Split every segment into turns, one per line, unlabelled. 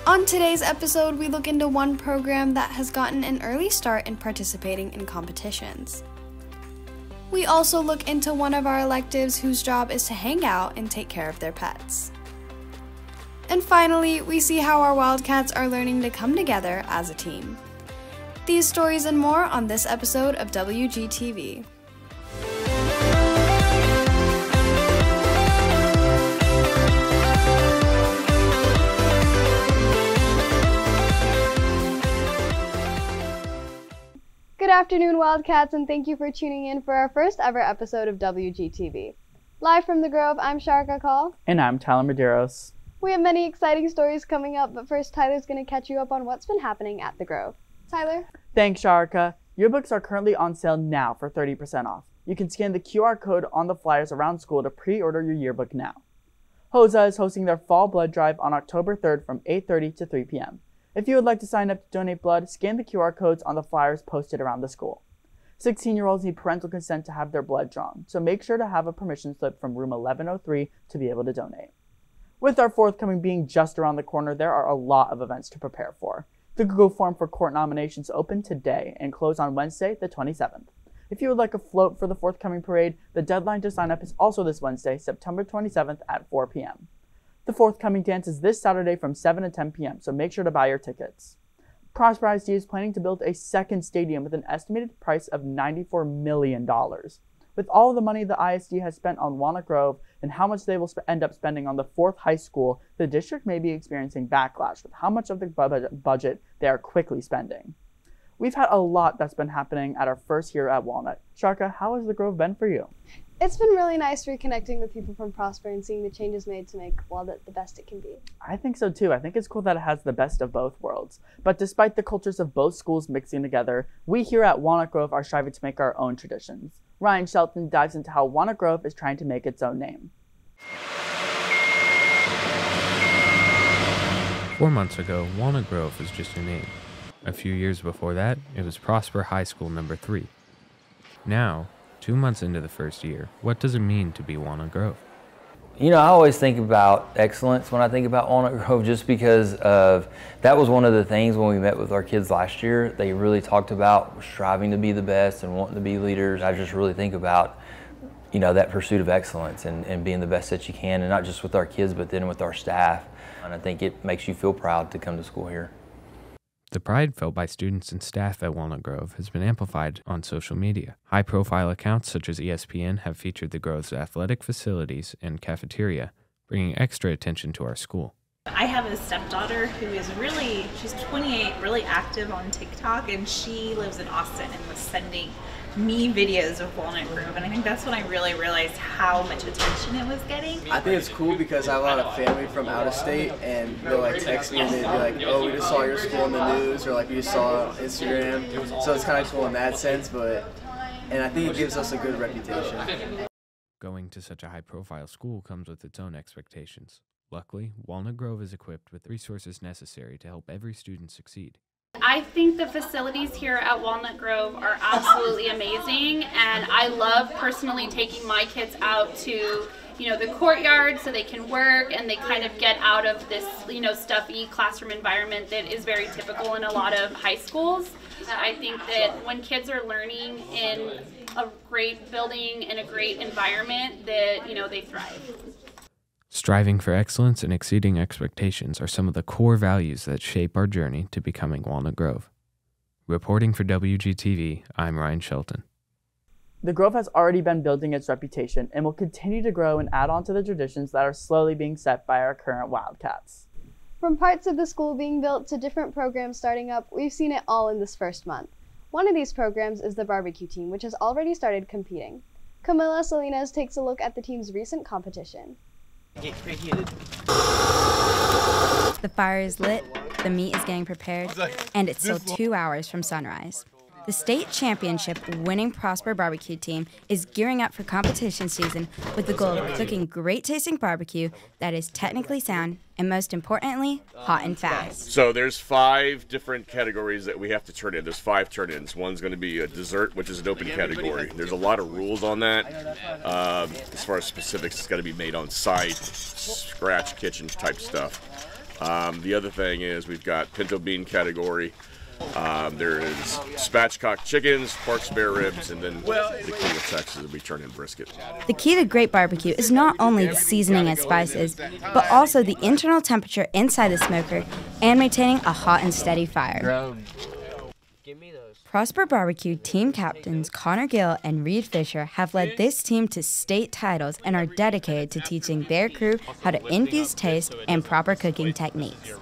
On today's episode, we look into one program that has gotten an early start in participating in competitions. We also look into one of our electives whose job is to hang out and take care of their pets. And finally, we see how our Wildcats are learning to come together as a team. These stories and more on this episode of WGTV. Good afternoon, Wildcats, and thank you for tuning in for our first ever episode of WGTV. Live from the Grove, I'm Sharka Call.
And I'm Tyler Medeiros.
We have many exciting stories coming up, but first Tyler's going to catch you up on what's been happening at the Grove. Tyler?
Thanks, Sharka. Yearbooks are currently on sale now for 30% off. You can scan the QR code on the flyers around school to pre-order your yearbook now. HOSA is hosting their Fall Blood Drive on October 3rd from 8:30 to 3 p.m. If you would like to sign up to donate blood, scan the QR codes on the flyers posted around the school. 16-year-olds need parental consent to have their blood drawn, so make sure to have a permission slip from room 1103 to be able to donate. With our forthcoming being just around the corner, there are a lot of events to prepare for. The Google form for court nominations open today and close on Wednesday, the 27th. If you would like a float for the forthcoming parade, the deadline to sign up is also this Wednesday, September 27th at 4 p.m. The forthcoming dance is this Saturday from 7 to 10 p.m., so make sure to buy your tickets. Prosper ISD is planning to build a second stadium with an estimated price of $94 million. With all of the money the ISD has spent on Walnut Grove and how much they will end up spending on the fourth high school, the district may be experiencing backlash with how much of the budget they are quickly spending. We've had a lot that's been happening at our first year at Walnut. Sharka, how has the Grove been for you?
It's been really nice reconnecting with people from Prosper and seeing the changes made to make Walnut the best it can be.
I think so too. I think it's cool that it has the best of both worlds. But despite the cultures of both schools mixing together, we here at Walnut Grove are striving to make our own traditions. Ryan Shelton dives into how Walnut Grove is trying to make its own name.
4 months ago, Walnut Grove was just a name. A few years before that, it was Prosper High School number 3. Now, 2 months into the first year, what does it mean to be Walnut Grove?
You know, I always think about excellence when I think about Walnut Grove, just because of that was one of the things when we met with our kids last year. They really talked about striving to be the best and wanting to be leaders. I just really think about, you know, that pursuit of excellence and being the best that you can, and not just with our kids, but then with our staff. And I think it makes you feel proud to come to school here.
The pride felt by students and staff at Walnut Grove has been amplified on social media. High-profile accounts such as ESPN have featured the Grove's athletic facilities and cafeteria, bringing extra attention to our school.
I have a stepdaughter who is she's 28, really active on TikTok, and she lives in Austin and was sending me videos of Walnut Grove, and I think that's when I really realized how much attention it was getting.
I think it's cool because I have a lot of family from out of state, and they'll like text me and they'll be like, oh, we just saw your school in the news, or like we just saw it on Instagram. So it's kind of cool in that sense, and I think it gives us a good reputation.
Going to such a high-profile school comes with its own expectations. Luckily, Walnut Grove is equipped with resources necessary to help every student succeed.
I think the facilities here at Walnut Grove are absolutely amazing, and I love personally taking my kids out to, you know, the courtyard so they can work and they kind of get out of this, you know, stuffy classroom environment that is very typical in a lot of high schools. I think that when kids are learning in a great building and a great environment, that, you know, they thrive.
Striving for excellence and exceeding expectations are some of the core values that shape our journey to becoming Walnut Grove. Reporting for WGTV, I'm Ryan Shelton.
The Grove has already been building its reputation and will continue to grow and add on to the traditions that are slowly being set by our current Wildcats.
From parts of the school being built to different programs starting up, we've seen it all in this first month. One of these programs is the barbecue team, which has already started competing. Camila Salinas takes a look at the team's recent competition.
Get preheated.
The fire is lit, the meat is getting prepared, and it's still 2 hours from sunrise. The state championship winning Prosper barbecue team is gearing up for competition season with the goal of cooking great tasting barbecue that is technically sound and, most importantly, hot and fast.
So there's 5 different categories that we have to turn in. There's 5 turn-ins. One's going to be a dessert, which is an open category. There's a lot of rules on that. As far as specifics, it's got to be made on site, scratch kitchen type stuff. The other thing is we've got pinto bean category. There is spatchcock chickens, pork spare ribs, and then the king of Texas will be turning in brisket.
The key to great barbecue is not only the seasoning and spices, but also the internal temperature inside the smoker and maintaining a hot and steady fire. Prosper Barbecue team captains Connor Gill and Reed Fisher have led this team to state titles and are dedicated to teaching their crew how to infuse taste and proper cooking techniques.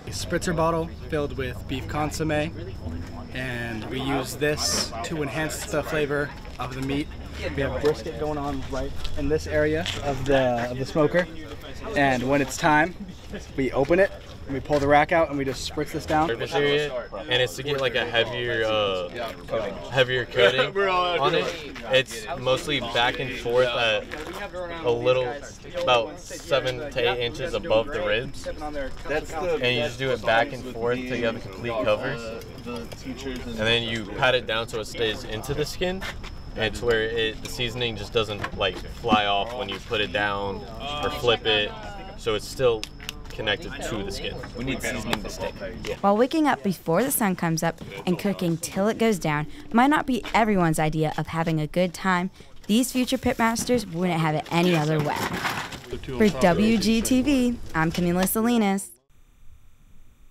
A spritzer bottle filled with beef consomme, and we use this to enhance the flavor of the meat. We have brisket going on right in this area of the smoker, and when it's time, we open it and we pull the rack out and we just spritz this down.
And it's to get like a heavier coating on it. It's mostly back and forth at a little, about 7 to 8 inches above the ribs. And you just do it back and forth till you have a complete cover. And then you pat it down so it stays into the skin. And it's where the seasoning just doesn't like fly off when you put it down or flip it. So it's still connected to the skin. We need seasoning to stick. Yeah.
While waking up before the sun comes up and cooking till it goes down might not be everyone's idea of having a good time, these future pitmasters wouldn't have it any other way. For WGTV, I'm Camila Salinas.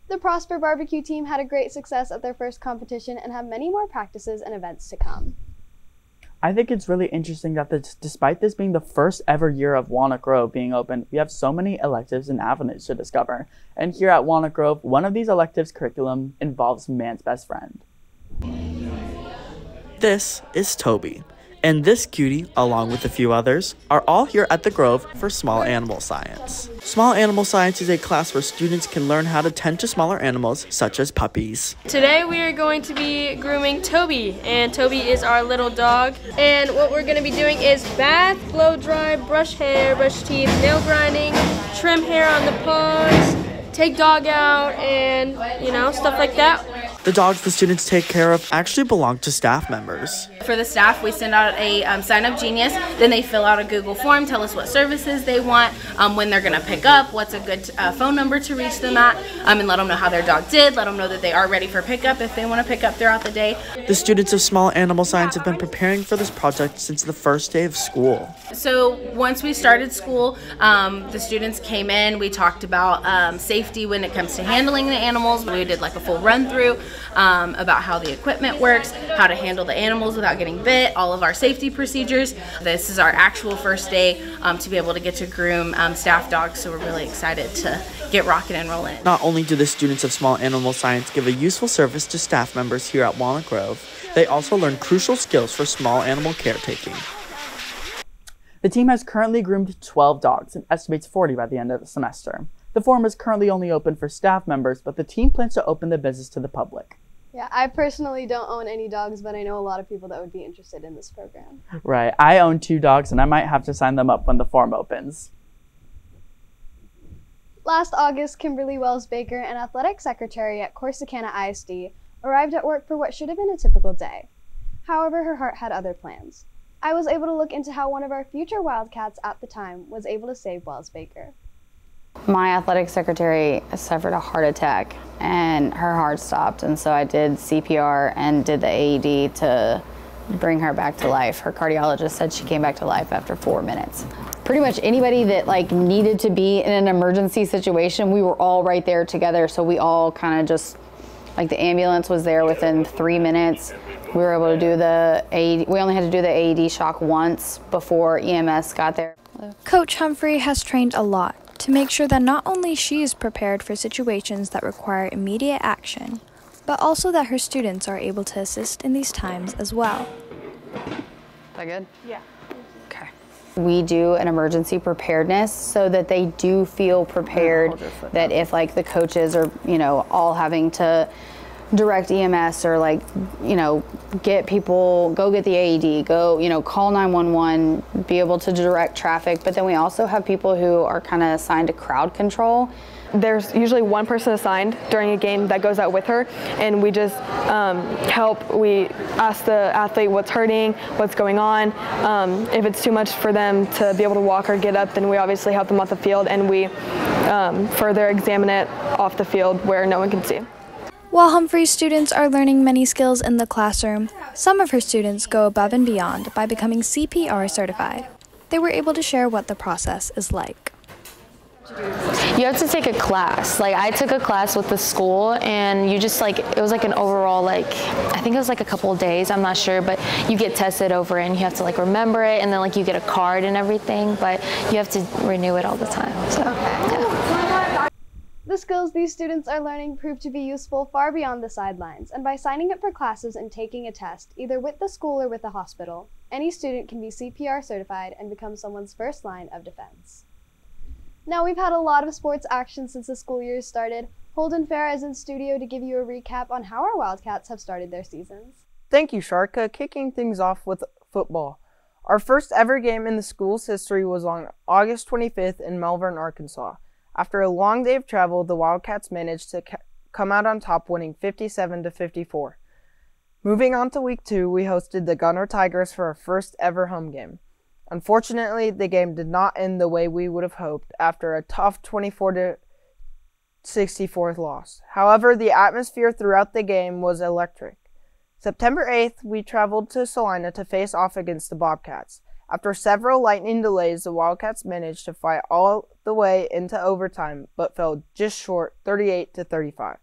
The Prosper Barbecue team had a great success at their first competition and have many more practices and events to come.
I think it's really interesting that despite this being the first ever year of Walnut Grove being open, we have so many electives and avenues to discover. And here at Walnut Grove, one of these electives curriculum involves man's best friend.
This is Toby, and this cutie, along with a few others, are all here at the Grove for Small Animal Science. Small Animal Science is a class where students can learn how to tend to smaller animals, such as puppies.
Today we are going to be grooming Toby, and Toby is our little dog. And what we're going to be doing is bath, blow dry, brush hair, brush teeth, nail grinding, trim hair on the paws, take dog out, and, stuff like that.
The dogs the students take care of actually belong to staff members.
For the staff, we send out a Sign Up Genius, then they fill out a Google form, tell us what services they want, when they're going to pick up, what's a good phone number to reach them at, and let them know how their dog did, let them know that they are ready for pickup if they want to pick up throughout the day.
The students of Small Animal Science have been preparing for this project since the first day of school.
So once we started school, the students came in, we talked about safety when it comes to handling the animals. We did like a full run through about how the equipment works, how to handle the animals without getting bit, all of our safety procedures. This is our actual first day to be able to get to groom staff dogs, so we're really excited to get rocking and rolling.
Not only do the students of Small Animal Science give a useful service to staff members here at Walnut Grove, they also learn crucial skills for small animal caretaking.
The team has currently groomed 12 dogs and estimates 40 by the end of the semester. The forum is currently only open for staff members, but the team plans to open the business to the public.
Yeah, I personally don't own any dogs, but I know a lot of people that would be interested in this program.
Right, I own 2 dogs and I might have to sign them up when the forum opens.
Last August, Kimberly Wells Baker, an athletic secretary at Corsicana ISD, arrived at work for what should have been a typical day. However, her heart had other plans. I was able to look into how one of our future Wildcats at the time was able to save Wells Baker.
My athletic secretary suffered a heart attack and her heart stopped, and so I did CPR and did the AED to bring her back to life. Her cardiologist said she came back to life after 4 minutes. Pretty much anybody that needed to be in an emergency situation, we were all right there together, so we all kind of just, the ambulance was there within 3 minutes. We were able to do the AED. We only had to do the AED shock once before EMS got there.
Coach Humphrey has trained a lot to make sure that not only she is prepared for situations that require immediate action, but also that her students are able to assist in these times as well.
Is that good? Yeah. Okay. We do an emergency preparedness so that they do feel prepared that if the coaches are, all having to direct EMS or get people, go get the AED, go, call 911, be able to direct traffic. But then we also have people who are kind of assigned to crowd control.
there's usually one person assigned during a game that goes out with her, and we just help. We ask the athlete what's hurting, what's going on. If it's too much for them to be able to walk or get up, then we obviously help them off the field, and we further examine it off the field where no one can see.
While Humphrey's students are learning many skills in the classroom, some of her students go above and beyond by becoming CPR certified. They were able to share what the process is like.
You have to take a class. Like, I took a class with the school, and you just it was like an overall, I think it was like a couple of days, I'm not sure, but you get tested over it and you have to remember it, and then you get a card and everything, but you have to renew it all the time. So, yeah.
The skills these students are learning prove to be useful far beyond the sidelines, and by signing up for classes and taking a test, either with the school or with the hospital, any student can be CPR certified and become someone's first line of defense. Now, we've had a lot of sports action since the school year started. Holden Farah is in studio to give you a recap on how our Wildcats have started their seasons.
Thank you, Sharka. Kicking things off with football. Our first ever game in the school's history was on August 25th in Melbourne, Arkansas. After a long day of travel, the Wildcats managed to come out on top, winning 57-54. Moving on to week 2, we hosted the Gunner Tigers for our first ever home game. Unfortunately, the game did not end the way we would have hoped after a tough 24-64 loss. However, the atmosphere throughout the game was electric. September 8th, we traveled to Salina to face off against the Bobcats. After several lightning delays, the Wildcats managed to fight all the way into overtime, but fell just short, 38-35.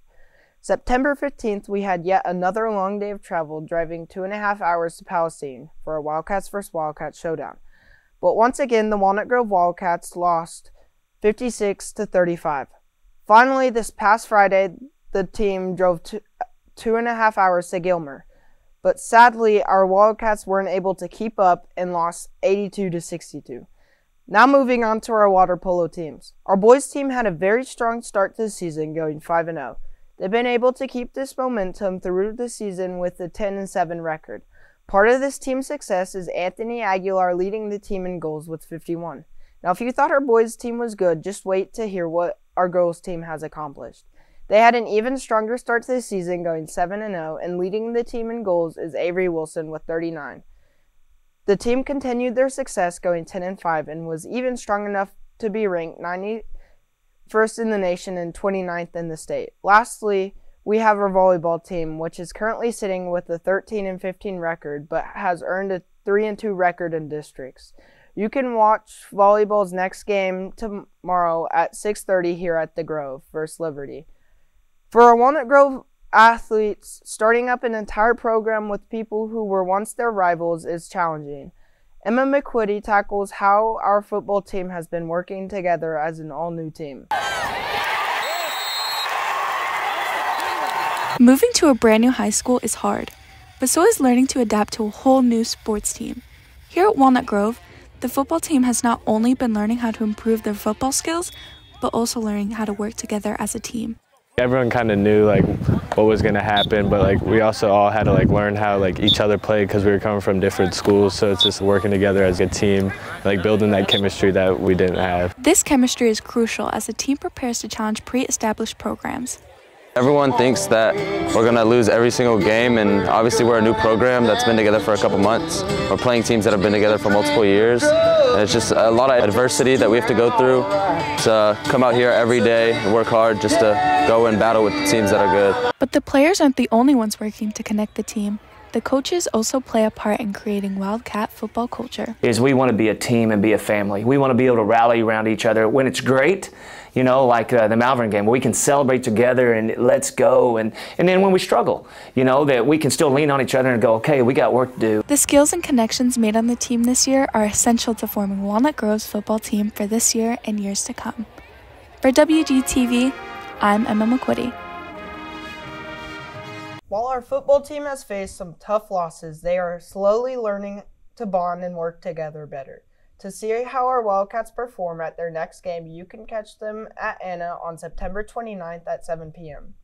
September 15th, we had yet another long day of travel, driving 2.5 hours to Palestine for a Wildcats vs. Wildcats showdown. But once again, the Walnut Grove Wildcats lost 56-35. Finally, this past Friday, the team drove 2.5 hours to Gilmer. But sadly, our Wildcats weren't able to keep up and lost 82-62. Now moving on to our water polo teams. Our boys team had a very strong start to the season, going 5-0. They've been able to keep this momentum through the season with a 10-7 record. Part of this team's success is Anthony Aguilar leading the team in goals with 51. Now, if you thought our boys team was good, just wait to hear what our girls team has accomplished. They had an even stronger start to the season, going 7-0, and leading the team in goals is Avery Wilson with 39. The team continued their success, going 10-5, and was even strong enough to be ranked 91st in the nation and 29th in the state. Lastly, we have our volleyball team, which is currently sitting with a 13-15 record, but has earned a 3-2 record in districts. You can watch volleyball's next game tomorrow at 6:30 here at the Grove vs. Liberty. For our Walnut Grove athletes, starting up an entire program with people who were once their rivals is challenging. Emma McQuitty tackles how our football team has been working together as an all-new team.
Moving to a brand new high school is hard, but so is learning to adapt to a whole new sports team. Here at Walnut Grove, the football team has not only been learning how to improve their football skills, but also learning how to work together as a team.
Everyone kind of knew what was going to happen, but we also all had to learn how each other played because we were coming from different schools, so it's just working together as a team, building that chemistry that we didn't have.
This chemistry is crucial as the team prepares to challenge pre-established programs.
Everyone thinks that we're going to lose every single game, and obviously we're a new program that's been together for a couple months. We're playing teams that have been together for multiple years, and it's just a lot of adversity that we have to go through to come out here every day and work hard just to go and battle with the teams that are good.
But the players aren't the only ones working to connect the team. The coaches also play a part in creating Wildcat football culture.
We want to be a team and be a family. We want to be able to rally around each other when it's great, like the Malvern game, where we can celebrate together and let's go. And then when we struggle, that we can still lean on each other and go, okay, we got work to do.
The skills and connections made on the team this year are essential to forming Walnut Grove's football team for this year and years to come. For WGTV, I'm Emma McQuitty.
While our football team has faced some tough losses, they are slowly learning to bond and work together better. To see how our Wildcats perform at their next game, you can catch them at Anna on September 29th at 7 p.m.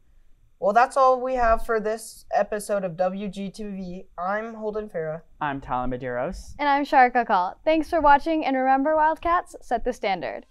Well, that's all we have for this episode of WGTV. I'm Holden Farah.
I'm Talon Medeiros.
And I'm Sharka Call. Thanks for watching, and remember, Wildcats, set the standard.